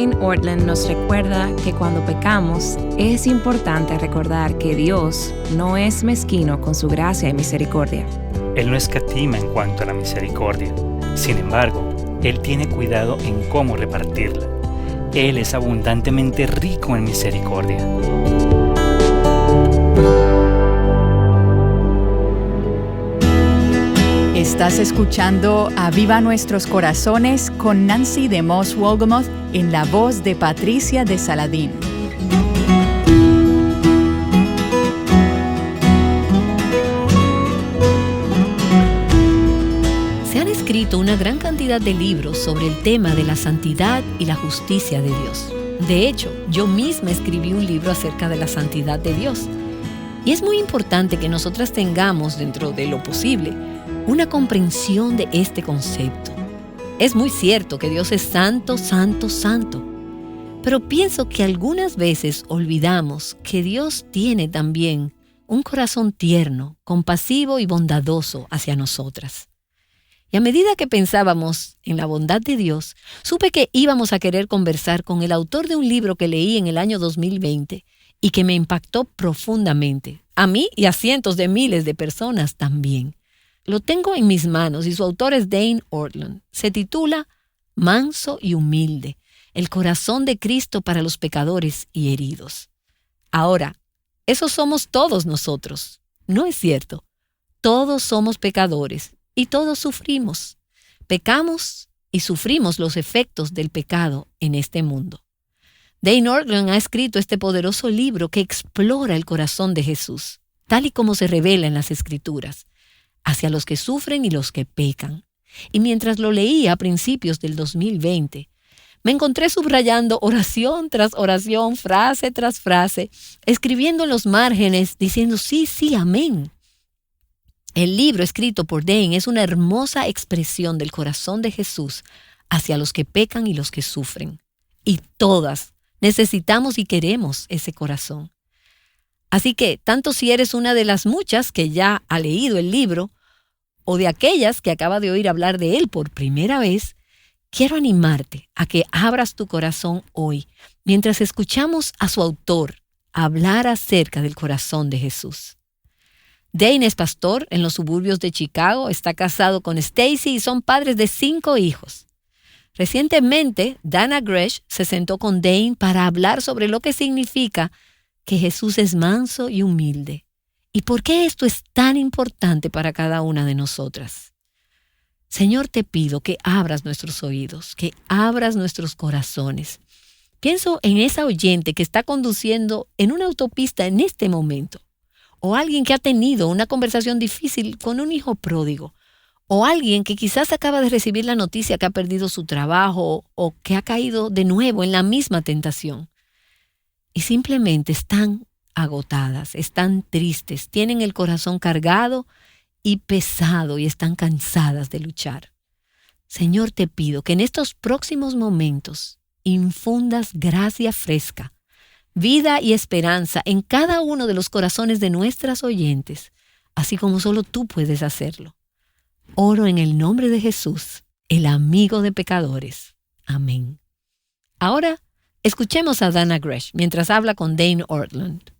Dane Ortlund nos recuerda que cuando pecamos es importante recordar que Dios no es mezquino con su gracia y misericordia. Él no escatima en cuanto a la misericordia. Sin embargo, Él tiene cuidado en cómo repartirla. Él es abundantemente rico en misericordia. Estás escuchando Aviva Nuestros Corazones con Nancy DeMoss Wolgemuth en la voz de Patricia de Saladín. Se han escrito una gran cantidad de libros sobre el tema de la santidad y la justicia de Dios. De hecho, yo misma escribí un libro acerca de la santidad de Dios. Y es muy importante que nosotras tengamos, dentro de lo posible, una comprensión de este concepto. Es muy cierto que Dios es santo, santo, santo. Pero pienso que algunas veces olvidamos que Dios tiene también un corazón tierno, compasivo y bondadoso hacia nosotras. Y a medida que pensábamos en la bondad de Dios, supe que íbamos a querer conversar con el autor de un libro que leí en el año 2020 y que me impactó profundamente, a mí y a cientos de miles de personas también. Lo tengo en mis manos y su autor es Dane Ortlund. Se titula Manso y humilde, el corazón de Cristo para los pecadores y heridos. Ahora, esos somos todos nosotros, ¿no es cierto? Todos somos pecadores y todos sufrimos. Pecamos y sufrimos los efectos del pecado en este mundo. Dane Ortlund ha escrito este poderoso libro que explora el corazón de Jesús, tal y como se revela en las Escrituras, hacia los que sufren y los que pecan. Y mientras lo leía a principios del 2020, me encontré subrayando oración tras oración, frase tras frase, escribiendo en los márgenes, diciendo sí, sí, amén. El libro escrito por Dane es una hermosa expresión del corazón de Jesús hacia los que pecan y los que sufren. Y todas necesitamos y queremos ese corazón. Así que, tanto si eres una de las muchas que ya ha leído el libro, o de aquellas que acaba de oír hablar de él por primera vez, quiero animarte a que abras tu corazón hoy, mientras escuchamos a su autor hablar acerca del corazón de Jesús. Dane es pastor en los suburbios de Chicago, está casado con Stacy y son padres de 5 hijos. Recientemente, Dana Gresh se sentó con Dane para hablar sobre lo que significa que Jesús es manso y humilde. ¿Y por qué esto es tan importante para cada una de nosotras? Señor, te pido que abras nuestros oídos, que abras nuestros corazones. Pienso en esa oyente que está conduciendo en una autopista en este momento, o alguien que ha tenido una conversación difícil con un hijo pródigo, o alguien que quizás acaba de recibir la noticia que ha perdido su trabajo o que ha caído de nuevo en la misma tentación. Y simplemente están agotadas, están tristes, tienen el corazón cargado y pesado y están cansadas de luchar. Señor, te pido que en estos próximos momentos infundas gracia fresca, vida y esperanza en cada uno de los corazones de nuestras oyentes, así como solo tú puedes hacerlo. Oro en el nombre de Jesús, el amigo de pecadores. Amén. Ahora, escuchemos a Dana Gresh mientras habla con Dane Ortlund.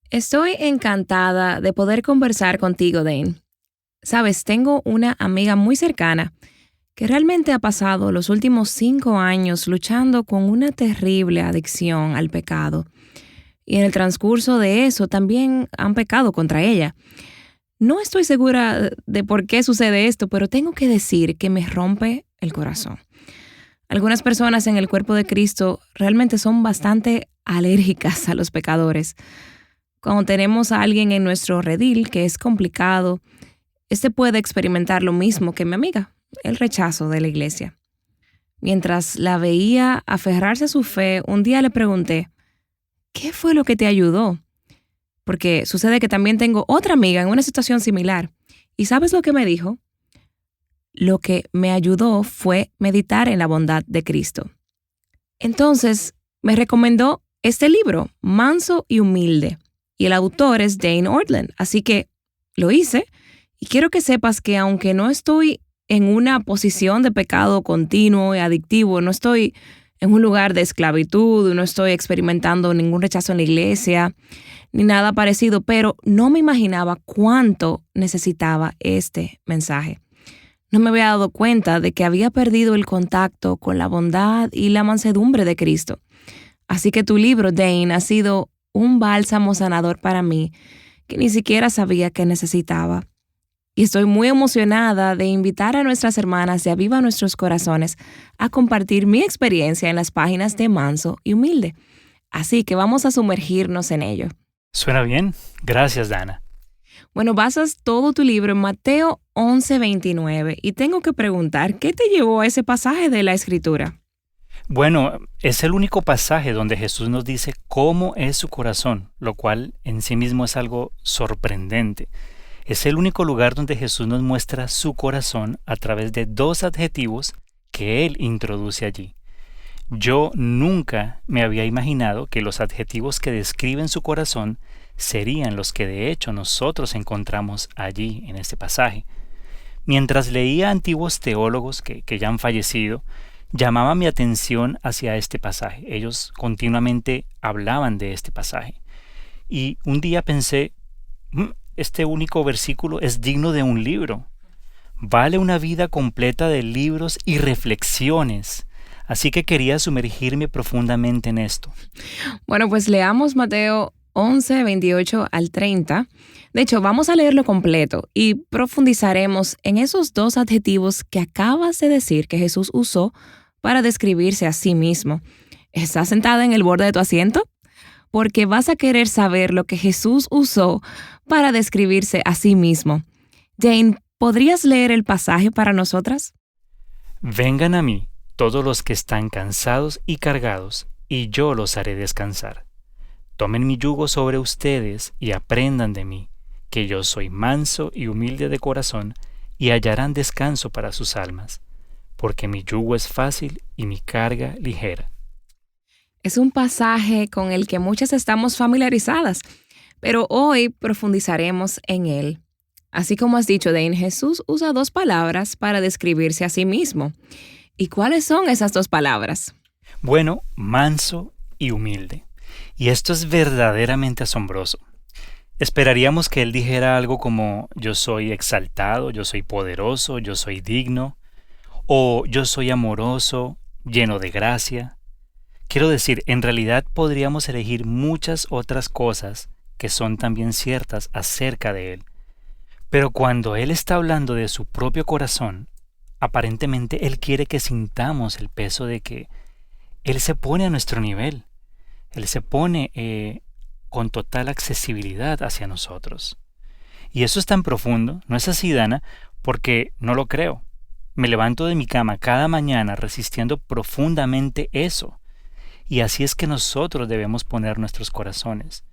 Estoy encantada de poder conversar contigo, Dane. Sabes, tengo una amiga muy cercana que realmente ha pasado los últimos 5 años luchando con una terrible adicción al pecado. Y en el transcurso de eso también han pecado contra ella. No estoy segura de por qué sucede esto, pero tengo que decir que me rompe el corazón. Algunas personas en el cuerpo de Cristo realmente son bastante alérgicas a los pecadores. Cuando tenemos a alguien en nuestro redil que es complicado, este puede experimentar lo mismo que mi amiga, el rechazo de la iglesia. Mientras la veía aferrarse a su fe, un día le pregunté, ¿qué fue lo que te ayudó? Porque sucede que también tengo otra amiga en una situación similar. ¿Y sabes lo que me dijo? Lo que me ayudó fue meditar en la bondad de Cristo. Entonces, me recomendó este libro, Manso y Humilde, y el autor es Dane Ortlund. Así que lo hice y quiero que sepas que aunque no estoy en una posición de pecado continuo y adictivo, no estoy en un lugar de esclavitud, no estoy experimentando ningún rechazo en la iglesia, ni nada parecido, pero no me imaginaba cuánto necesitaba este mensaje. No me había dado cuenta de que había perdido el contacto con la bondad y la mansedumbre de Cristo. Así que tu libro, Dane, ha sido un bálsamo sanador para mí que ni siquiera sabía que necesitaba. Y estoy muy emocionada de invitar a nuestras hermanas de Aviva Nuestros Corazones a compartir mi experiencia en las páginas de Manso y Humilde. Así que vamos a sumergirnos en ello. Suena bien. Gracias, Dana. Bueno, basas todo tu libro en Mateo 11:29 y tengo que preguntar, ¿qué te llevó a ese pasaje de la Escritura? Bueno, es el único pasaje donde Jesús nos dice cómo es su corazón, lo cual en sí mismo es algo sorprendente. Es el único lugar donde Jesús nos muestra su corazón a través de dos adjetivos que Él introduce allí. Yo nunca me había imaginado que los adjetivos que describen su corazón serían los que de hecho nosotros encontramos allí en este pasaje. Mientras leía a antiguos teólogos que ya han fallecido, llamaba mi atención hacia este pasaje. Ellos continuamente hablaban de este pasaje. Y un día pensé, este único versículo es digno de un libro. Vale una vida completa de libros y reflexiones. Así que quería sumergirme profundamente en esto. Bueno, pues leamos Mateo 11:28 al 30. De hecho, vamos a leerlo completo y profundizaremos en esos dos adjetivos que acabas de decir que Jesús usó para describirse a sí mismo. ¿Estás sentada en el borde de tu asiento? Porque vas a querer saber lo que Jesús usó para describirse a sí mismo. Jane, ¿podrías leer el pasaje para nosotras? Vengan a mí todos los que están cansados y cargados, y yo los haré descansar. Tomen mi yugo sobre ustedes y aprendan de mí, que yo soy manso y humilde de corazón, y hallarán descanso para sus almas, porque mi yugo es fácil y mi carga ligera. Es un pasaje con el que muchas estamos familiarizadas, pero hoy profundizaremos en él. Así como has dicho, Dane, Jesús usa dos palabras para describirse a sí mismo. ¿Y cuáles son esas dos palabras? Bueno, manso y humilde. Y esto es verdaderamente asombroso. Esperaríamos que él dijera algo como yo soy exaltado, yo soy poderoso, yo soy digno, o yo soy amoroso, lleno de gracia. Quiero decir, en realidad podríamos elegir muchas otras cosas que son también ciertas acerca de él. Pero cuando él está hablando de su propio corazón, aparentemente él quiere que sintamos el peso de que él se pone a nuestro nivel. Él se pone con total accesibilidad hacia nosotros. Y eso es tan profundo, ¿no es así, Dana? Porque no lo creo. Me levanto de mi cama cada mañana resistiendo profundamente eso. Y así es que nosotros debemos poner nuestros corazones.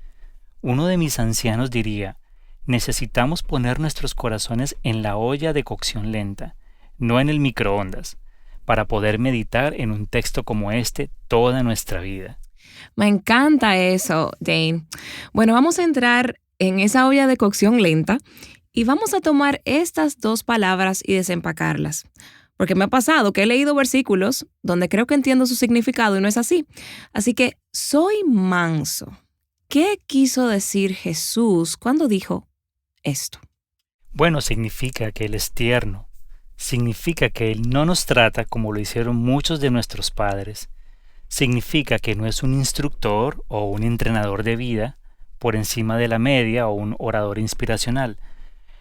Uno de mis ancianos diría, necesitamos poner nuestros corazones en la olla de cocción lenta, no en el microondas, para poder meditar en un texto como este toda nuestra vida. Me encanta eso, Dane. Bueno, vamos a entrar en esa olla de cocción lenta y vamos a tomar estas dos palabras y desempacarlas. Porque me ha pasado que he leído versículos donde creo que entiendo su significado y no es así. Así que soy manso. ¿Qué quiso decir Jesús cuando dijo esto? Bueno, significa que Él es tierno. Significa que Él no nos trata como lo hicieron muchos de nuestros padres. Significa que no es un instructor o un entrenador de vida por encima de la media o un orador inspiracional.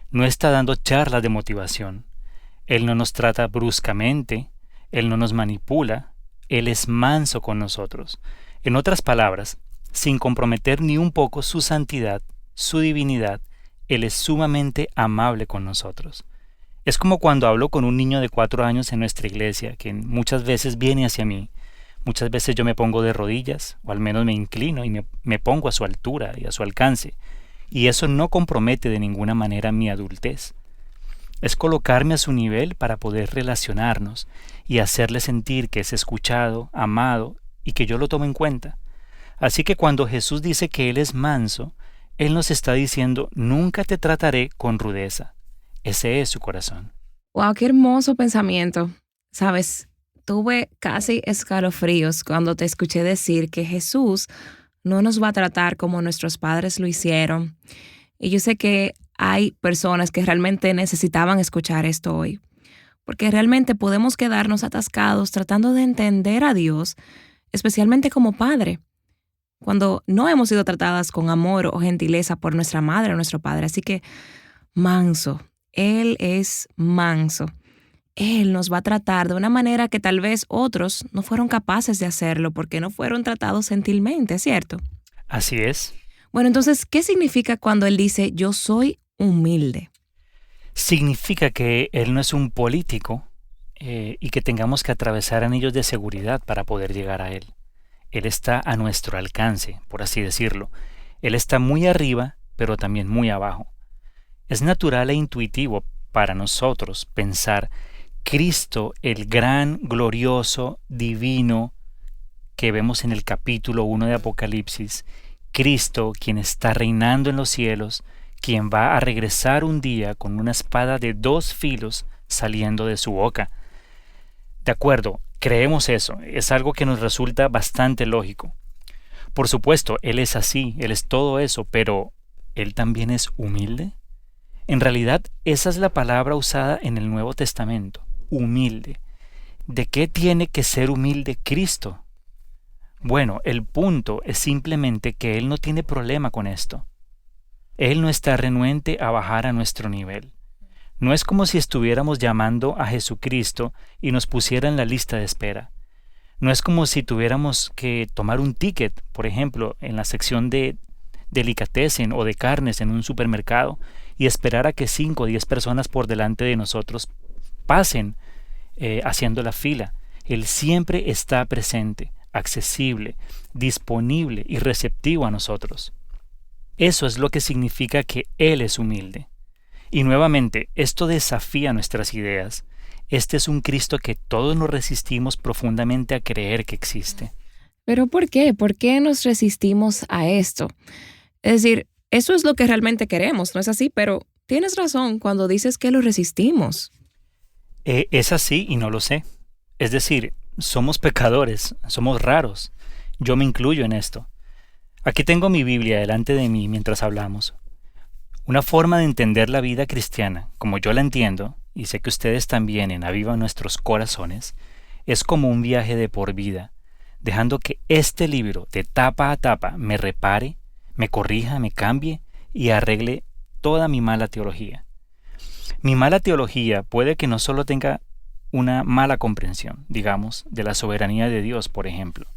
No está dando charlas de motivación. Él no nos trata bruscamente, Él no nos manipula, Él es manso con nosotros. En otras palabras, sin comprometer ni un poco su santidad, su divinidad, Él es sumamente amable con nosotros. Es como cuando hablo con un niño de 4 años en nuestra iglesia, que muchas veces viene hacia mí. Muchas veces yo me pongo de rodillas, o al menos me inclino y me pongo a su altura y a su alcance. Y eso no compromete de ninguna manera mi adultez. Es colocarme a su nivel para poder relacionarnos y hacerle sentir que es escuchado, amado y que yo lo tomo en cuenta. Así que cuando Jesús dice que Él es manso, Él nos está diciendo, nunca te trataré con rudeza. Ese es su corazón. ¡Wow! ¡Qué hermoso pensamiento! Sabes, tuve casi escalofríos cuando te escuché decir que Jesús no nos va a tratar como nuestros padres lo hicieron. Y yo sé que hay personas que realmente necesitaban escuchar esto hoy, porque realmente podemos quedarnos atascados tratando de entender a Dios, especialmente como padre, cuando no hemos sido tratadas con amor o gentileza por nuestra madre o nuestro padre. Así que manso, Él es manso. Él nos va a tratar de una manera que tal vez otros no fueron capaces de hacerlo porque no fueron tratados gentilmente, ¿cierto? Así es. Bueno, entonces, ¿qué significa cuando Él dice, yo soy humilde? Significa que Él no es un político y que tengamos que atravesar anillos de seguridad para poder llegar a Él. Él está a nuestro alcance, por así decirlo. Él está muy arriba, pero también muy abajo. Es natural e intuitivo para nosotros pensar Cristo, el gran, glorioso, divino que vemos en el capítulo 1 de Apocalipsis, Cristo, quien está reinando en los cielos, quien va a regresar un día con una espada de 2 filos saliendo de su boca. De acuerdo, creemos eso, es algo que nos resulta bastante lógico. Por supuesto, Él es así, Él es todo eso, pero ¿Él también es humilde? En realidad, esa es la palabra usada en el Nuevo Testamento, humilde. ¿De qué tiene que ser humilde Cristo? Bueno, el punto es simplemente que Él no tiene problema con esto. Él no está renuente a bajar a nuestro nivel. No es como si estuviéramos llamando a Jesucristo y nos pusiera en la lista de espera. No es como si tuviéramos que tomar un ticket, por ejemplo, en la sección de delicatessen o de carnes en un supermercado y esperar a que 5 o 10 personas por delante de nosotros pasen haciendo la fila. Él siempre está presente, accesible, disponible y receptivo a nosotros. Eso es lo que significa que Él es humilde. Y nuevamente, esto desafía nuestras ideas. Este es un Cristo que todos nos resistimos profundamente a creer que existe. ¿Pero por qué? ¿Por qué nos resistimos a esto? Es decir, eso es lo que realmente queremos, ¿no es así? Pero tienes razón cuando dices que lo resistimos. Es así y no lo sé. Es decir, somos pecadores, somos raros. Yo me incluyo en esto. Aquí tengo mi Biblia delante de mí mientras hablamos. Una forma de entender la vida cristiana, como yo la entiendo, y sé que ustedes también en Aviva Nuestros Corazones, es como un viaje de por vida, dejando que este libro de tapa a tapa me repare, me corrija, me cambie y arregle toda mi mala teología. Mi mala teología puede que no solo tenga una mala comprensión, digamos, de la soberanía de Dios, por ejemplo.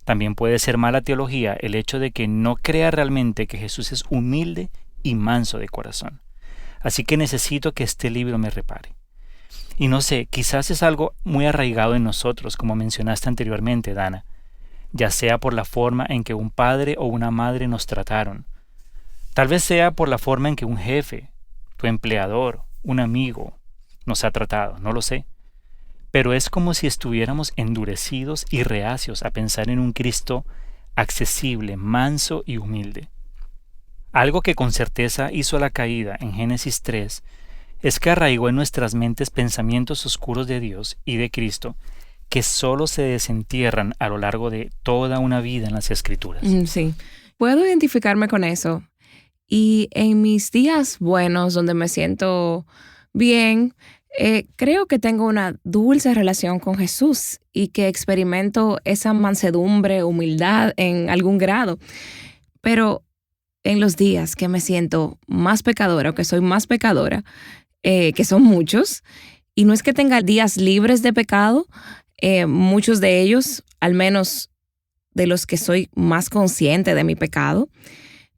También puede ser mala teología el hecho de que no crea realmente que Jesús es humilde y manso de corazón. Así que necesito que este libro me repare. Y no sé, quizás es algo muy arraigado en nosotros, como mencionaste anteriormente, Dana, ya sea por la forma en que un padre o una madre nos trataron. Tal vez sea por la forma en que un jefe, tu empleador, un amigo, nos ha tratado, no lo sé. Pero es como si estuviéramos endurecidos y reacios a pensar en un Cristo accesible, manso y humilde. Algo que con certeza hizo la caída en Génesis 3 es que arraigó en nuestras mentes pensamientos oscuros de Dios y de Cristo que solo se desentierran a lo largo de toda una vida en las Escrituras. Sí, puedo identificarme con eso. Y en mis días buenos, donde me siento bien, creo que tengo una dulce relación con Jesús y que experimento esa mansedumbre, humildad en algún grado. Pero en los días que me siento más pecadora o que soy más pecadora, que son muchos, y no es que tenga días libres de pecado, muchos de ellos, al menos de los que soy más consciente de mi pecado,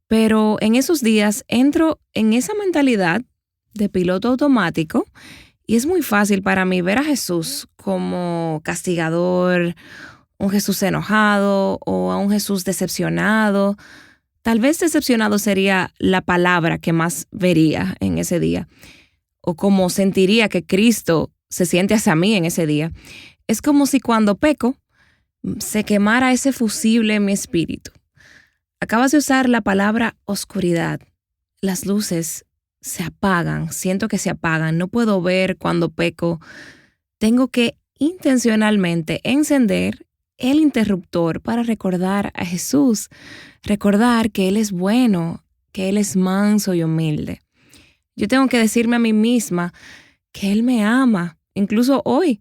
pero en esos días entro en esa mentalidad de piloto automático y es muy fácil para mí ver a Jesús como castigador, un Jesús enojado o a un Jesús decepcionado. Tal vez decepcionado sería la palabra que más vería en ese día, o como sentiría que Cristo se siente hacia mí en ese día. Es como si cuando peco se quemara ese fusible en mi espíritu. Acabas de usar la palabra oscuridad. Las luces se apagan, siento que se apagan, no puedo ver cuando peco. Tengo que intencionalmente encender el interruptor para recordar a Jesús, recordar que Él es bueno, que Él es manso y humilde. Yo tengo que decirme a mí misma que Él me ama, incluso hoy,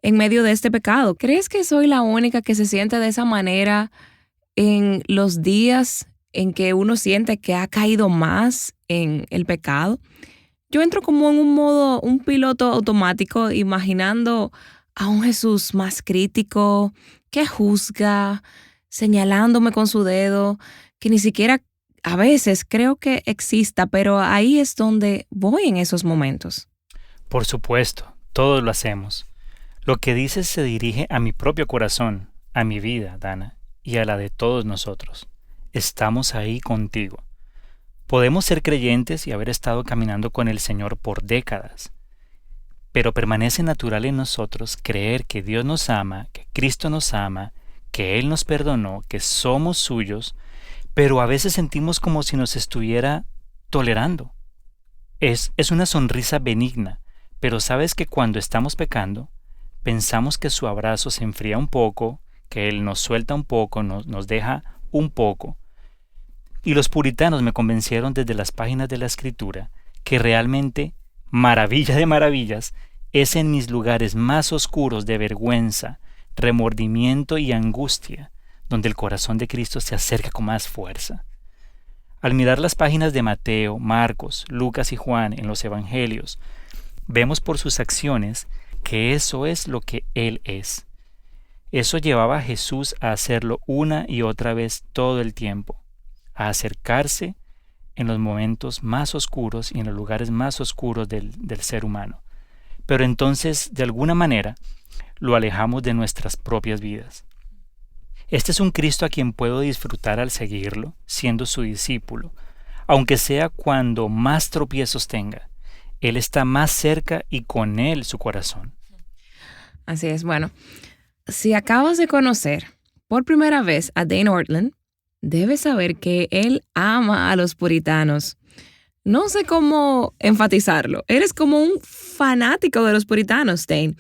en medio de este pecado. ¿Crees que soy la única que se siente de esa manera en los días en que uno siente que ha caído más en el pecado? Yo entro como en un piloto automático, imaginando a un Jesús más crítico, que juzga, señalándome con su dedo, que ni siquiera a veces creo que exista, pero ahí es donde voy en esos momentos. Por supuesto, todos lo hacemos. Lo que dices se dirige a mi propio corazón, a mi vida, Dana, y a la de todos nosotros. Estamos ahí contigo. Podemos ser creyentes y haber estado caminando con el Señor por décadas, pero permanece natural en nosotros creer que Dios nos ama, que Cristo nos ama, que Él nos perdonó, que somos suyos, pero a veces sentimos como si nos estuviera tolerando. Es una sonrisa benigna, pero sabes que cuando estamos pecando, pensamos que su abrazo se enfría un poco, que Él nos suelta un poco, nos deja un poco. Y los puritanos me convencieron desde las páginas de la Escritura que realmente, maravilla de maravillas, es en mis lugares más oscuros de vergüenza, remordimiento y angustia donde el corazón de Cristo se acerca con más fuerza. Al mirar las páginas de Mateo, Marcos, Lucas y Juan en los Evangelios, vemos por sus acciones que eso es lo que Él es. Eso llevaba a Jesús a hacerlo una y otra vez todo el tiempo, a acercarse en los momentos más oscuros y en los lugares más oscuros del ser humano. Pero entonces, de alguna manera, lo alejamos de nuestras propias vidas. Este es un Cristo a quien puedo disfrutar al seguirlo, siendo su discípulo, aunque sea cuando más tropiezos tenga. Él está más cerca y con Él su corazón. Así es. Bueno, si acabas de conocer por primera vez a Dane Ortlund, debes saber que él ama a los puritanos. No sé cómo enfatizarlo. Eres como un fanático de los puritanos, Dane.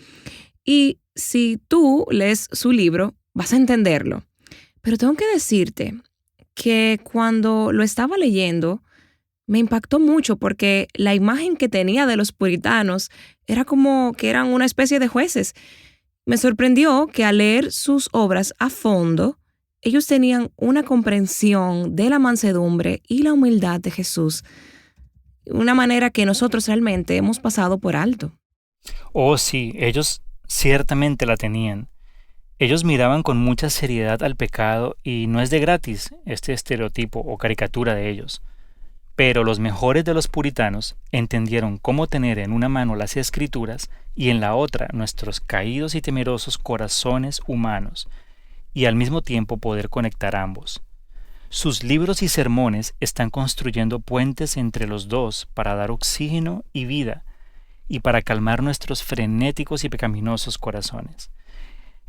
Y si tú lees su libro, vas a entenderlo. Pero tengo que decirte que cuando lo estaba leyendo, me impactó mucho porque la imagen que tenía de los puritanos era como que eran una especie de jueces. Me sorprendió que al leer sus obras a fondo, ellos tenían una comprensión de la mansedumbre y la humildad de Jesús, una manera que nosotros realmente hemos pasado por alto. Oh, sí, ellos ciertamente la tenían. Ellos miraban con mucha seriedad al pecado y no es de gratis este estereotipo o caricatura de ellos. Pero los mejores de los puritanos entendieron cómo tener en una mano las Escrituras y en la otra nuestros caídos y temerosos corazones humanos, y al mismo tiempo poder conectar ambos. Sus libros y sermones están construyendo puentes entre los dos para dar oxígeno y vida, y para calmar nuestros frenéticos y pecaminosos corazones.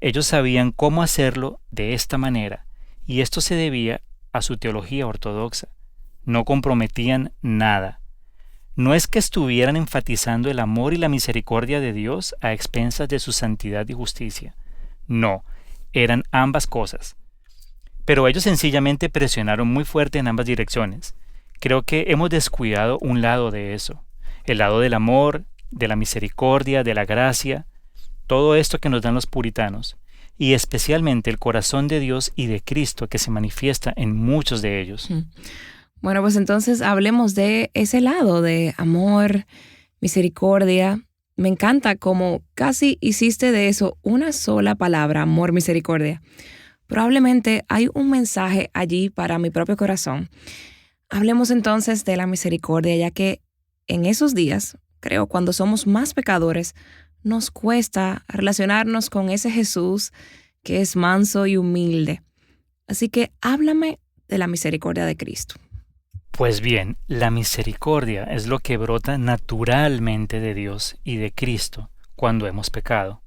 Ellos sabían cómo hacerlo de esta manera, y esto se debía a su teología ortodoxa. No comprometían nada. No es que estuvieran enfatizando el amor y la misericordia de Dios a expensas de su santidad y justicia. No, eran ambas cosas. Pero ellos sencillamente presionaron muy fuerte en ambas direcciones. Creo que hemos descuidado un lado de eso, el lado del amor, de la misericordia, de la gracia, todo esto que nos dan los puritanos, y especialmente el corazón de Dios y de Cristo que se manifiesta en muchos de ellos. Bueno, pues entonces hablemos de ese lado de amor, misericordia. Me encanta cómo casi hiciste de eso una sola palabra, amor, misericordia. Probablemente hay un mensaje allí para mi propio corazón. Hablemos entonces de la misericordia, ya que en esos días, creo, cuando somos más pecadores, nos cuesta relacionarnos con ese Jesús que es manso y humilde. Así que háblame de la misericordia de Cristo. Pues bien, la misericordia es lo que brota naturalmente de Dios y de Cristo cuando hemos pecado,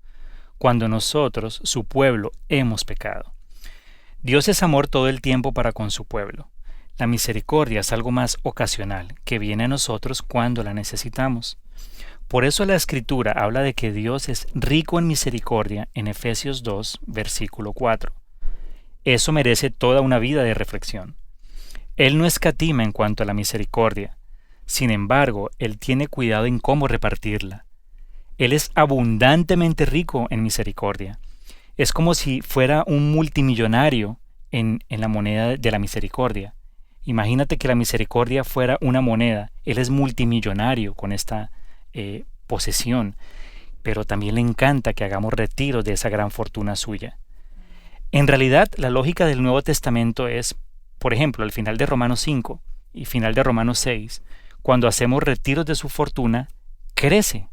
cuando nosotros, su pueblo, hemos pecado. Dios es amor todo el tiempo para con su pueblo. La misericordia es algo más ocasional, que viene a nosotros cuando la necesitamos. Por eso la Escritura habla de que Dios es rico en misericordia en Efesios 2, versículo 4. Eso merece toda una vida de reflexión. Él no escatima en cuanto a la misericordia. Sin embargo, Él tiene cuidado en cómo repartirla. Él es abundantemente rico en misericordia. Es como si fuera un multimillonario en la moneda de la misericordia. Imagínate que la misericordia fuera una moneda. Él es multimillonario con esta posesión, pero también le encanta que hagamos retiros de esa gran fortuna suya. En realidad, la lógica del Nuevo Testamento es, por ejemplo, al final de Romanos 5 y final de Romanos 6, cuando hacemos retiros de su fortuna, crece,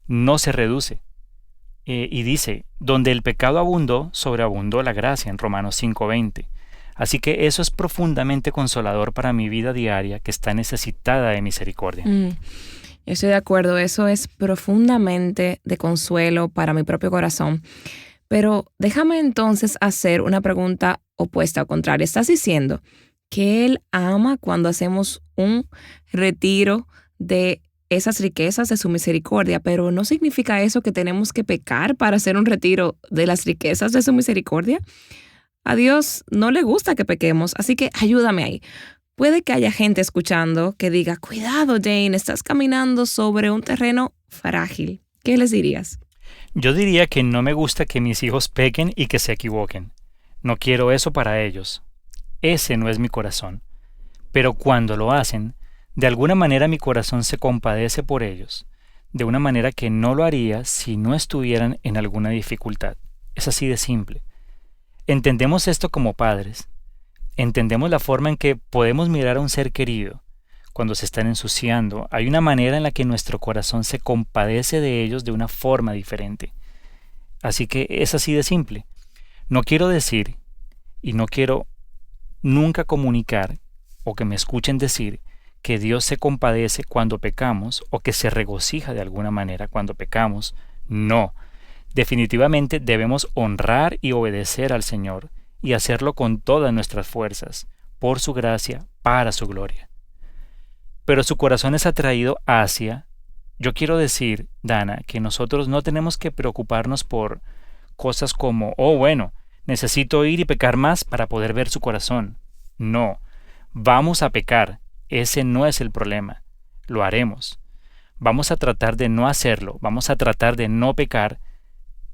no se reduce. Y dice, donde el pecado abundó, sobreabundó la gracia en Romanos 5:20. Así que eso es profundamente consolador para mi vida diaria que está necesitada de misericordia. Estoy de acuerdo, eso es profundamente de consuelo para mi propio corazón. Pero déjame entonces hacer una pregunta opuesta o contraria. ¿Estás diciendo que Él ama cuando hacemos un retiro de esas riquezas de su misericordia, pero no significa eso que tenemos que pecar para hacer un retiro de las riquezas de su misericordia? A Dios no le gusta que pequemos, así que ayúdame ahí. Puede que haya gente escuchando que diga, cuidado Jane, estás caminando sobre un terreno frágil. ¿Qué les dirías? Yo diría que no me gusta que mis hijos pequen y que se equivoquen. No quiero eso para ellos. Ese no es mi corazón. Pero cuando lo hacen, de alguna manera mi corazón se compadece por ellos, de una manera que no lo haría si no estuvieran en alguna dificultad. Es así de simple. Entendemos esto como padres. Entendemos la forma en que podemos mirar a un ser querido cuando se están ensuciando. Hay una manera en la que nuestro corazón se compadece de ellos de una forma diferente. Así que es así de simple. No quiero decir, y no quiero nunca comunicar, o que me escuchen decir, que Dios se compadece cuando pecamos, o que se regocija de alguna manera cuando pecamos. No. Definitivamente debemos honrar y obedecer al Señor, y hacerlo con todas nuestras fuerzas, por su gracia, para su gloria. Pero su corazón es atraído hacia... Yo quiero decir, Dana, que nosotros no tenemos que preocuparnos por cosas como, oh bueno, necesito ir y pecar más para poder ver su corazón. No, vamos a pecar, ese no es el problema, lo haremos. Vamos a tratar de no hacerlo, vamos a tratar de no pecar,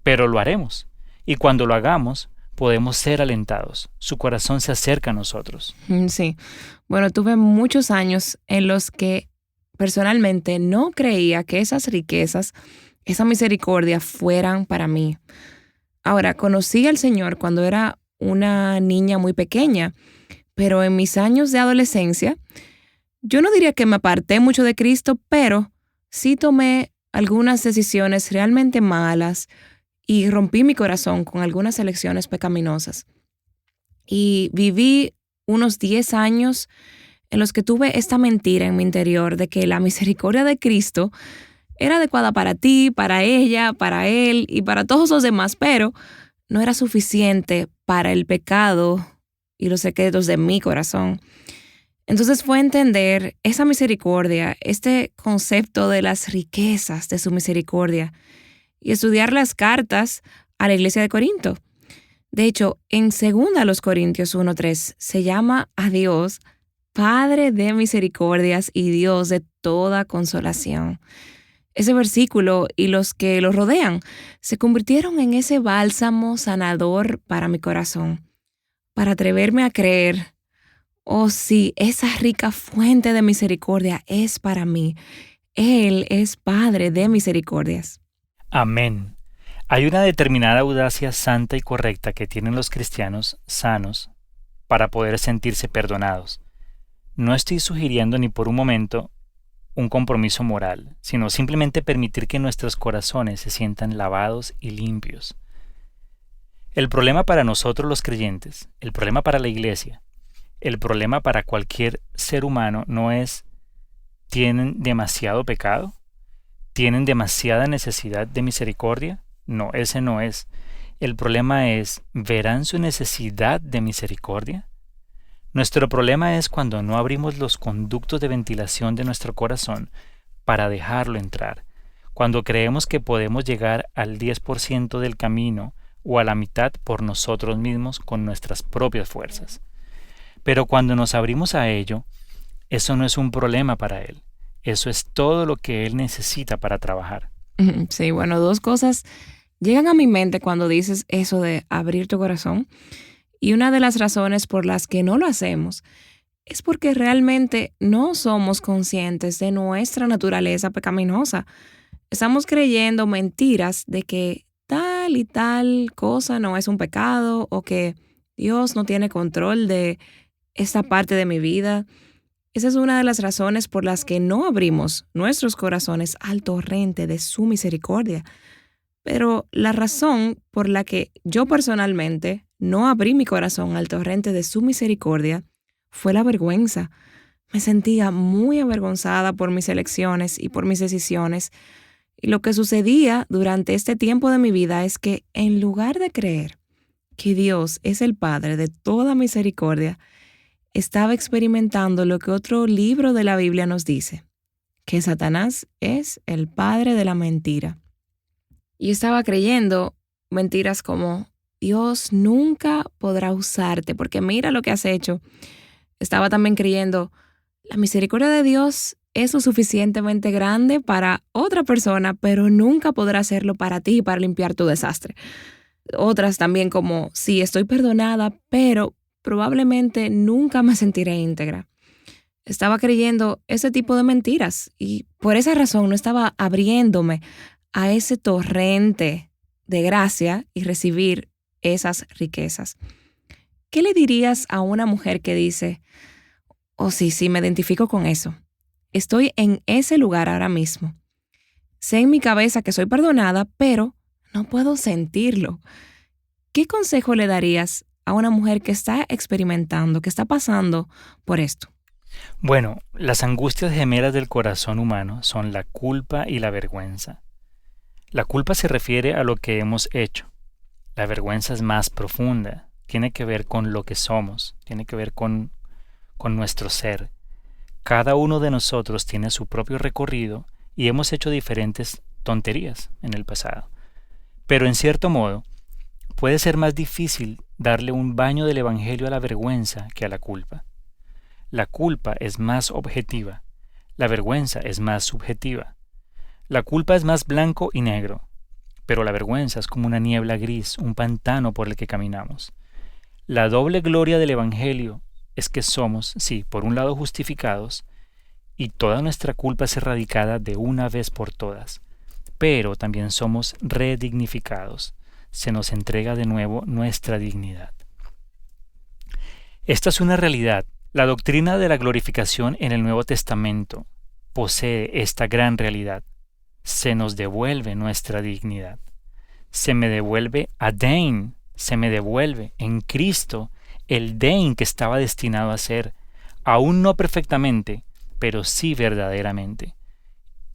pero lo haremos. Y cuando lo hagamos, podemos ser alentados. Su corazón se acerca a nosotros. Sí. Bueno, tuve muchos años en los que personalmente no creía que esas riquezas, esa misericordia fueran para mí. Ahora, conocí al Señor cuando era una niña muy pequeña, pero en mis años de adolescencia, yo no diría que me aparté mucho de Cristo, pero sí tomé algunas decisiones realmente malas y rompí mi corazón con algunas elecciones pecaminosas. Y viví unos 10 años en los que tuve esta mentira en mi interior de que la misericordia de Cristo era adecuada para ti, para ella, para él y para todos los demás, pero no era suficiente para el pecado y los secretos de mi corazón. Entonces fue entender esa misericordia, este concepto de las riquezas de su misericordia, y estudiar las cartas a la iglesia de Corinto. De hecho, en 2 Corintios 1:3 se llama a Dios Padre de misericordias y Dios de toda consolación. Ese versículo y los que lo rodean se convirtieron en ese bálsamo sanador para mi corazón, para atreverme a creer, oh sí, esa rica fuente de misericordia es para mí. Él es Padre de misericordias. Amén. Hay una determinada audacia santa y correcta que tienen los cristianos sanos para poder sentirse perdonados. No estoy sugiriendo ni por un momento un compromiso moral, sino simplemente permitir que nuestros corazones se sientan lavados y limpios. El problema para nosotros los creyentes, el problema para la iglesia, el problema para cualquier ser humano no es ¿tienen demasiado pecado? ¿Tienen demasiada necesidad de misericordia? No, ese no es. El problema es, ¿verán su necesidad de misericordia? Nuestro problema es cuando no abrimos los conductos de ventilación de nuestro corazón para dejarlo entrar, cuando creemos que podemos llegar al 10% del camino o a la mitad por nosotros mismos con nuestras propias fuerzas. Pero cuando nos abrimos a ello, eso no es un problema para Él. Eso es todo lo que Él necesita para trabajar. Sí, bueno, dos cosas llegan a mi mente cuando dices eso de abrir tu corazón. Y una de las razones por las que no lo hacemos es porque realmente no somos conscientes de nuestra naturaleza pecaminosa. Estamos creyendo mentiras de que tal y tal cosa no es un pecado o que Dios no tiene control de esta parte de mi vida. Esa es una de las razones por las que no abrimos nuestros corazones al torrente de su misericordia. Pero la razón por la que yo personalmente no abrí mi corazón al torrente de su misericordia fue la vergüenza. Me sentía muy avergonzada por mis elecciones y por mis decisiones. Y lo que sucedía durante este tiempo de mi vida es que en lugar de creer que Dios es el Padre de toda misericordia, estaba experimentando lo que otro libro de la Biblia nos dice, que Satanás es el padre de la mentira. Y estaba creyendo mentiras como Dios nunca podrá usarte porque mira lo que has hecho. Estaba también creyendo la misericordia de Dios es lo suficientemente grande para otra persona, pero nunca podrá hacerlo para ti, para limpiar tu desastre. Otras también como sí, estoy perdonada, pero probablemente nunca me sentiré íntegra. Estaba creyendo ese tipo de mentiras y por esa razón no estaba abriéndome a ese torrente de gracia y recibir esas riquezas. ¿Qué le dirías a una mujer que dice, oh sí, me identifico con eso? Estoy en ese lugar ahora mismo. Sé en mi cabeza que soy perdonada, pero no puedo sentirlo. ¿Qué consejo le darías a una mujer que está experimentando, que está pasando por esto? Bueno, las angustias gemelas del corazón humano son la culpa y la vergüenza. La culpa se refiere a lo que hemos hecho. La vergüenza es más profunda, tiene que ver con lo que somos, tiene que ver con nuestro ser. Cada uno de nosotros tiene su propio recorrido y hemos hecho diferentes tonterías en el pasado. Pero en cierto modo, puede ser más difícil darle un baño del Evangelio a la vergüenza que a la culpa. La culpa es más objetiva, la vergüenza es más subjetiva. La culpa es más blanco y negro, pero la vergüenza es como una niebla gris, un pantano por el que caminamos. La doble gloria del Evangelio es que somos, sí, por un lado justificados, y toda nuestra culpa es erradicada de una vez por todas, pero también somos redignificados. Se nos entrega de nuevo nuestra dignidad. Esta es una realidad. La doctrina de la glorificación en el Nuevo Testamento posee esta gran realidad. Se nos devuelve nuestra dignidad. Se me devuelve a Dain, se me devuelve en Cristo el Dain que estaba destinado a ser, aún no perfectamente, pero sí verdaderamente.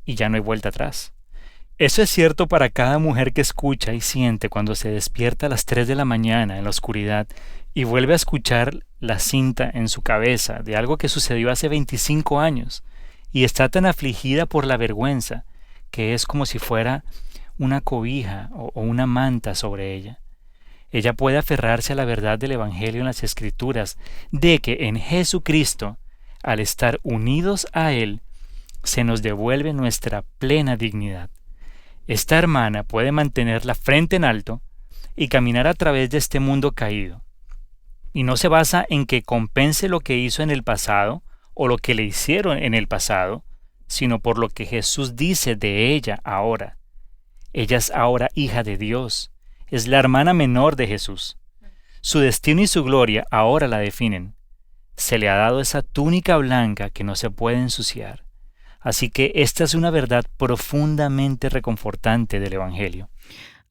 Y ya no hay vuelta atrás. Eso es cierto para cada mujer que escucha y siente cuando se despierta a las 3 de la mañana en la oscuridad y vuelve a escuchar la cinta en su cabeza de algo que sucedió hace 25 años y está tan afligida por la vergüenza que es como si fuera una cobija o una manta sobre ella. Ella puede aferrarse a la verdad del Evangelio en las Escrituras de que en Jesucristo, al estar unidos a Él, se nos devuelve nuestra plena dignidad. Esta hermana puede mantener la frente en alto y caminar a través de este mundo caído. Y no se basa en que compense lo que hizo en el pasado o lo que le hicieron en el pasado, sino por lo que Jesús dice de ella ahora. Ella es ahora hija de Dios, es la hermana menor de Jesús. Su destino y su gloria ahora la definen. Se le ha dado esa túnica blanca que no se puede ensuciar. Así que esta es una verdad profundamente reconfortante del Evangelio.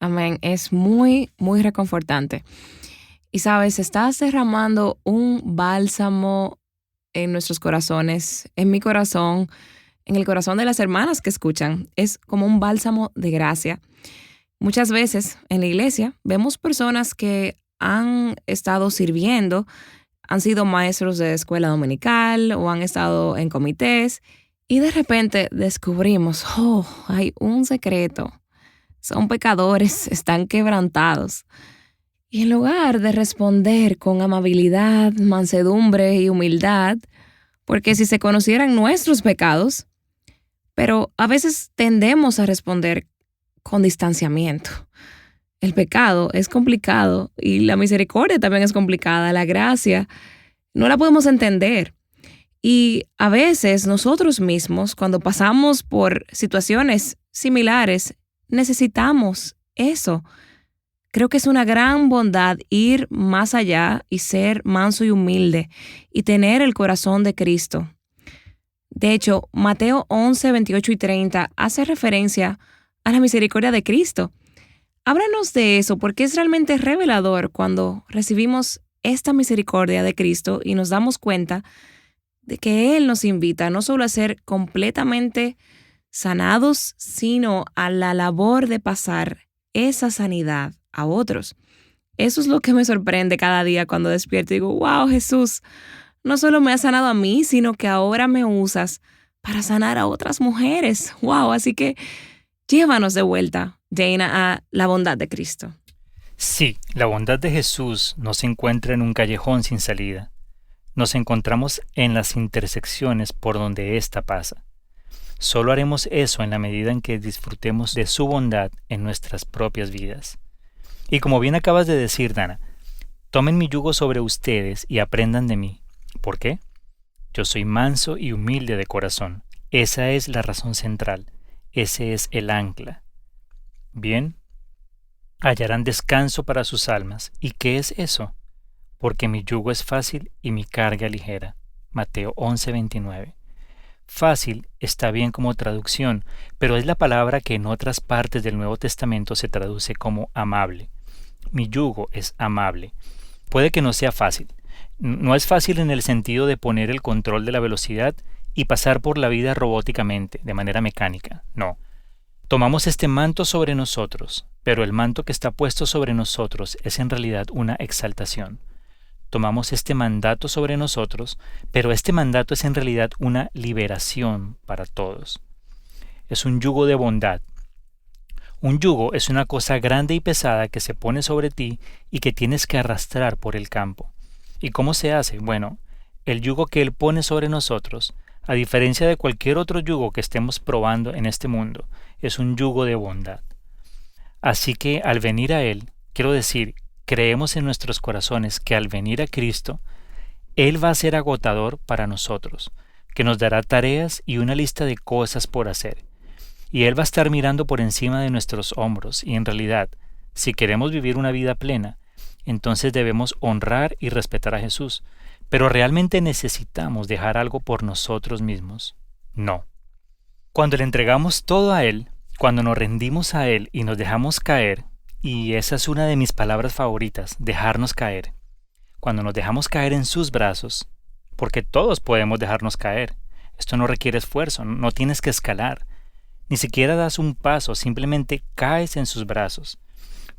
Amén, es muy, muy reconfortante. Y sabes, estás derramando un bálsamo en nuestros corazones, en mi corazón, en el corazón de las hermanas que escuchan. Es como un bálsamo de gracia. Muchas veces en la iglesia vemos personas que han estado sirviendo, han sido maestros de escuela dominical o han estado en comités Y de repente descubrimos, hay un secreto. Son pecadores, están quebrantados. Y en lugar de responder con amabilidad, mansedumbre y humildad, porque si se conocieran nuestros pecados, pero a veces tendemos a responder con distanciamiento. El pecado es complicado y la misericordia también es complicada. La gracia no la podemos entender. Y a veces nosotros mismos, cuando pasamos por situaciones similares, necesitamos eso. Creo que es una gran bondad ir más allá y ser manso y humilde y tener el corazón de Cristo. De hecho, Mateo 11, 28 y 30 hace referencia a la misericordia de Cristo. Háblanos de eso, porque es realmente revelador cuando recibimos esta misericordia de Cristo y nos damos cuenta de que Él nos invita no solo a ser completamente sanados, sino a la labor de pasar esa sanidad a otros. Eso es lo que me sorprende cada día cuando despierto y digo, wow, Jesús, no solo me has sanado a mí, sino que ahora me usas para sanar a otras mujeres. Wow, así que llévanos de vuelta, Dana, a la bondad de Cristo. Sí, la bondad de Jesús no se encuentra en un callejón sin salida. Nos encontramos en las intersecciones por donde ésta pasa. Solo haremos eso en la medida en que disfrutemos de su bondad en nuestras propias vidas. Y como bien acabas de decir, Dana, tomen mi yugo sobre ustedes y aprendan de mí. ¿Por qué? Yo soy manso y humilde de corazón. Esa es la razón central. Ese es el ancla. Bien, hallarán descanso para sus almas. ¿Y qué es eso? Porque mi yugo es fácil y mi carga ligera. Mateo 11:29. Fácil está bien como traducción, pero es la palabra que en otras partes del Nuevo Testamento se traduce como amable. Mi yugo es amable. Puede que no sea fácil. No es fácil en el sentido de poner el control de la velocidad y pasar por la vida robóticamente, de manera mecánica. No. Tomamos este manto sobre nosotros, pero el manto que está puesto sobre nosotros es en realidad una exaltación. Tomamos este mandato sobre nosotros, pero este mandato es en realidad una liberación para todos. Es un yugo de bondad. Un yugo es una cosa grande y pesada que se pone sobre ti y que tienes que arrastrar por el campo. ¿Y cómo se hace? Bueno, el yugo que Él pone sobre nosotros, a diferencia de cualquier otro yugo que estemos probando en este mundo, es un yugo de bondad. Así que al venir a Él, quiero decir, creemos en nuestros corazones que al venir a Cristo, Él va a ser agotador para nosotros, que nos dará tareas y una lista de cosas por hacer. Y Él va a estar mirando por encima de nuestros hombros y en realidad, si queremos vivir una vida plena, entonces debemos honrar y respetar a Jesús. Pero ¿realmente necesitamos dejar algo por nosotros mismos? No. Cuando le entregamos todo a Él, cuando nos rendimos a Él y nos dejamos caer, y esa es una de mis palabras favoritas, dejarnos caer. Cuando nos dejamos caer en sus brazos, porque todos podemos dejarnos caer. Esto no requiere esfuerzo, no tienes que escalar. Ni siquiera das un paso, simplemente caes en sus brazos.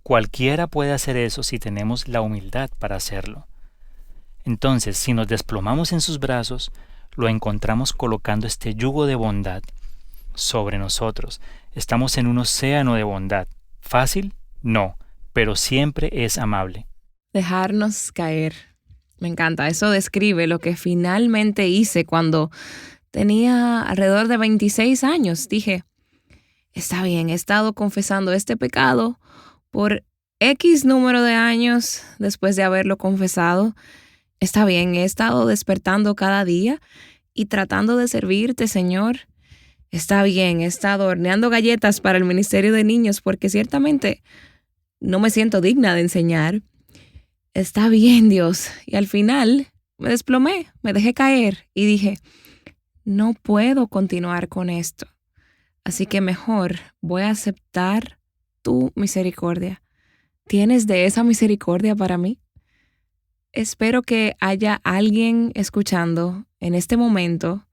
Cualquiera puede hacer eso si tenemos la humildad para hacerlo. Entonces, si nos desplomamos en sus brazos, lo encontramos colocando este yugo de bondad sobre nosotros. Estamos en un océano de bondad. ¿Fácil? No, pero siempre es amable. Dejarnos caer. Me encanta. Eso describe lo que finalmente hice cuando tenía alrededor de 26 años. Dije, está bien, he estado confesando este pecado por X número de años después de haberlo confesado. Está bien, he estado despertando cada día y tratando de servirte, Señor. Está bien, he estado horneando galletas para el Ministerio de Niños porque ciertamente no me siento digna de enseñar. Está bien, Dios. Y al final me desplomé, me dejé caer y dije, no puedo continuar con esto. Así que mejor voy a aceptar tu misericordia. ¿Tienes de esa misericordia para mí? Espero que haya alguien escuchando en este momento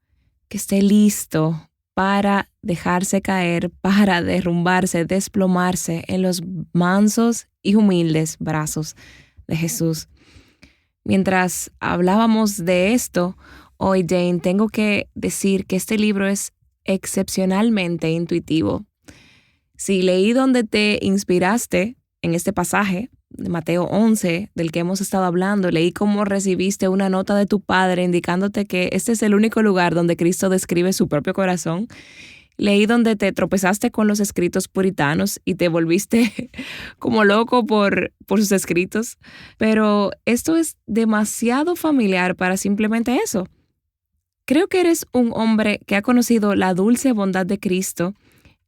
que esté listo para dejarse caer, para derrumbarse, desplomarse en los mansos y humildes brazos de Jesús. Mientras hablábamos de esto, hoy, Dane, tengo que decir que este libro es excepcionalmente intuitivo. Sí, leí donde te inspiraste en este pasaje de Mateo 11, del que hemos estado hablando. Leí cómo recibiste una nota de tu padre indicándote que este es el único lugar donde Cristo describe su propio corazón. Leí donde te tropezaste con los escritos puritanos y te volviste como loco por sus escritos. Pero esto es demasiado familiar para simplemente eso. Creo que eres un hombre que ha conocido la dulce bondad de Cristo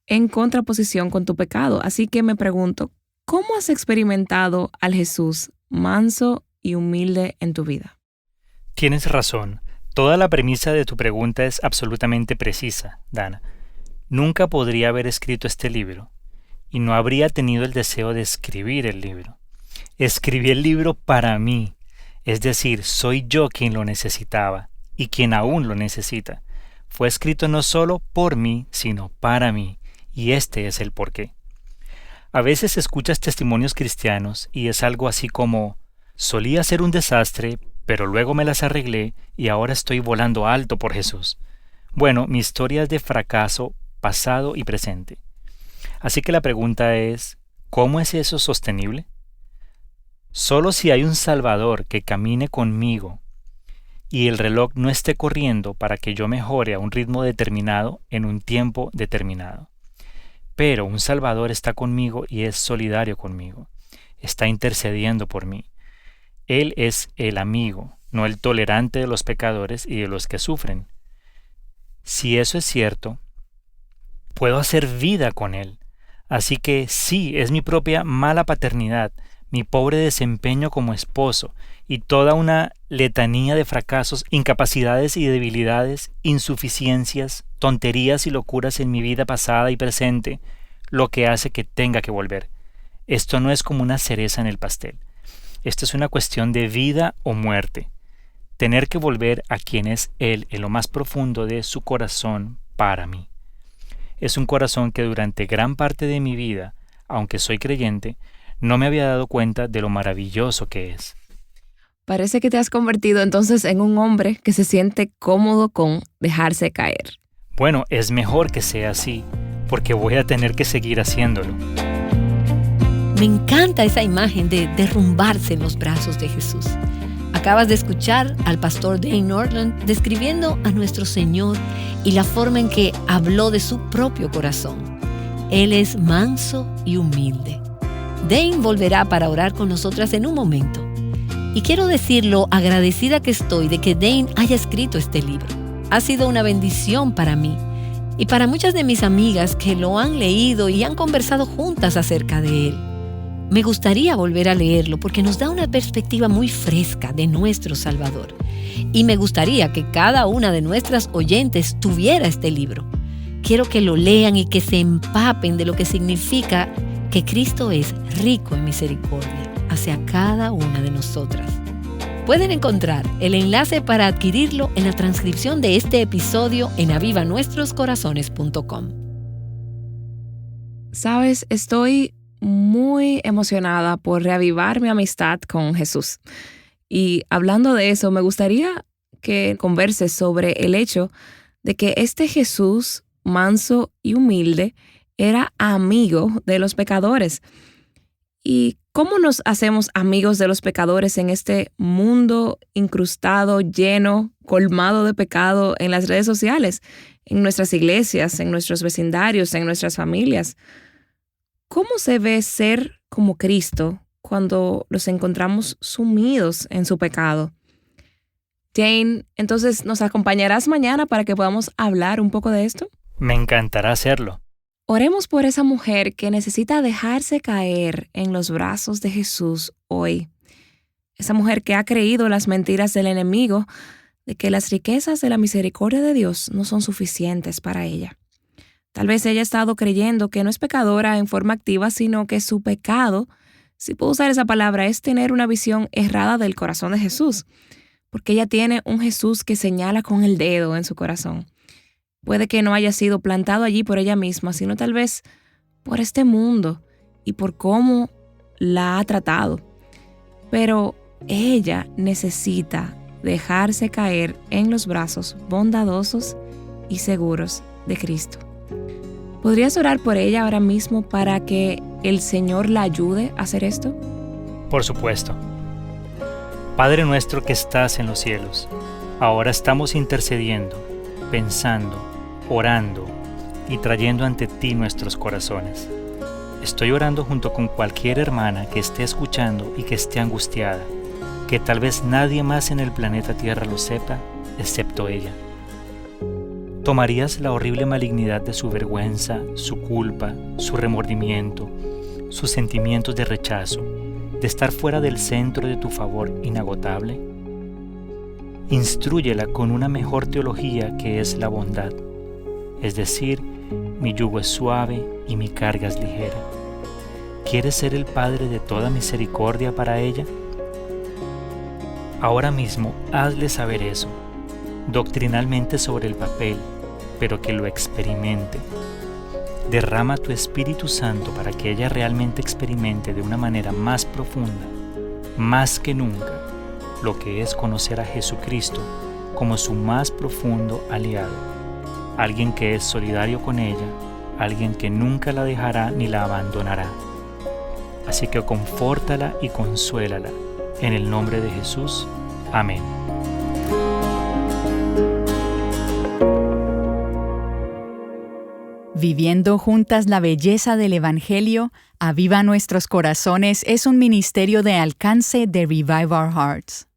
en contraposición con tu pecado. Así que me pregunto, ¿cómo has experimentado al Jesús manso y humilde en tu vida? Tienes razón. Toda la premisa de tu pregunta es absolutamente precisa, Dana. Nunca podría haber escrito este libro y no habría tenido el deseo de escribir el libro. Escribí el libro para mí, es decir, soy yo quien lo necesitaba y quien aún lo necesita. Fue escrito no solo por mí, sino para mí, y este es el porqué. A veces escuchas testimonios cristianos y es algo así como: solía ser un desastre, pero luego me las arreglé y ahora estoy volando alto por Jesús. Bueno, mi historia es de fracaso pasado y presente. Así que la pregunta es, ¿cómo es eso sostenible? Solo si hay un Salvador que camine conmigo y el reloj no esté corriendo para que yo mejore a un ritmo determinado en un tiempo determinado. Pero un Salvador está conmigo y es solidario conmigo. Está intercediendo por mí. Él es el amigo, no el tolerante de los pecadores y de los que sufren. Si eso es cierto, puedo hacer vida con Él. Así que sí, es mi propia mala paternidad, mi pobre desempeño como esposo y toda una letanía de fracasos, incapacidades y debilidades, insuficiencias, tonterías y locuras en mi vida pasada y presente, lo que hace que tenga que volver. Esto no es como una cereza en el pastel. Esto es una cuestión de vida o muerte. Tener que volver a quien es Él en lo más profundo de su corazón para mí. Es un corazón que durante gran parte de mi vida, aunque soy creyente, no me había dado cuenta de lo maravilloso que es. Parece que te has convertido entonces en un hombre que se siente cómodo con dejarse caer. Bueno, es mejor que sea así, porque voy a tener que seguir haciéndolo. Me encanta esa imagen de derrumbarse en los brazos de Jesús. Acabas de escuchar al pastor Dane Nortland describiendo a nuestro Señor y la forma en que habló de su propio corazón. Él es manso y humilde. Dane volverá para orar con nosotras en un momento. Y quiero decir lo agradecida que estoy de que Dane haya escrito este libro. Ha sido una bendición para mí y para muchas de mis amigas que lo han leído y han conversado juntas acerca de él. Me gustaría volver a leerlo porque nos da una perspectiva muy fresca de nuestro Salvador. Y me gustaría que cada una de nuestras oyentes tuviera este libro. Quiero que lo lean y que se empapen de lo que significa que Cristo es rico en misericordia hacia cada una de nosotras. Pueden encontrar el enlace para adquirirlo en la transcripción de este episodio en avivanuestroscorazones.com. Sabes, estoy muy emocionada por reavivar mi amistad con Jesús. Y hablando de eso, me gustaría que converses sobre el hecho de que este Jesús manso y humilde era amigo de los pecadores. ¿Y cómo nos hacemos amigos de los pecadores en este mundo incrustado, lleno, colmado de pecado en las redes sociales, en nuestras iglesias, en nuestros vecindarios, en nuestras familias? ¿Cómo se ve ser como Cristo cuando los encontramos sumidos en su pecado? Dane, entonces, ¿nos acompañarás mañana para que podamos hablar un poco de esto? Me encantará hacerlo. Oremos por esa mujer que necesita dejarse caer en los brazos de Jesús hoy. Esa mujer que ha creído las mentiras del enemigo de que las riquezas de la misericordia de Dios no son suficientes para ella. Tal vez ella ha estado creyendo que no es pecadora en forma activa, sino que su pecado, si puedo usar esa palabra, es tener una visión errada del corazón de Jesús, porque ella tiene un Jesús que señala con el dedo en su corazón. Puede que no haya sido plantado allí por ella misma, sino tal vez por este mundo y por cómo la ha tratado. Pero ella necesita dejarse caer en los brazos bondadosos y seguros de Cristo. ¿Podrías orar por ella ahora mismo para que el Señor la ayude a hacer esto? Por supuesto. Padre nuestro que estás en los cielos, ahora estamos intercediendo, pensando, orando y trayendo ante ti nuestros corazones. Estoy orando junto con cualquier hermana que esté escuchando y que esté angustiada, que tal vez nadie más en el planeta Tierra lo sepa, excepto ella. ¿Tomarías la horrible malignidad de su vergüenza, su culpa, su remordimiento, sus sentimientos de rechazo, de estar fuera del centro de tu favor inagotable? Instrúyela con una mejor teología que es la bondad, es decir, mi yugo es suave y mi carga es ligera. ¿Quieres ser el Padre de toda misericordia para ella? Ahora mismo hazle saber eso, doctrinalmente sobre el papel, pero que lo experimente. Derrama tu Espíritu Santo para que ella realmente experimente de una manera más profunda, más que nunca, lo que es conocer a Jesucristo como su más profundo aliado, alguien que es solidario con ella, alguien que nunca la dejará ni la abandonará. Así que confórtala y consuélala. En el nombre de Jesús. Amén. Viviendo juntas la belleza del Evangelio, Aviva Nuestros Corazones es un ministerio de alcance de Revive Our Hearts.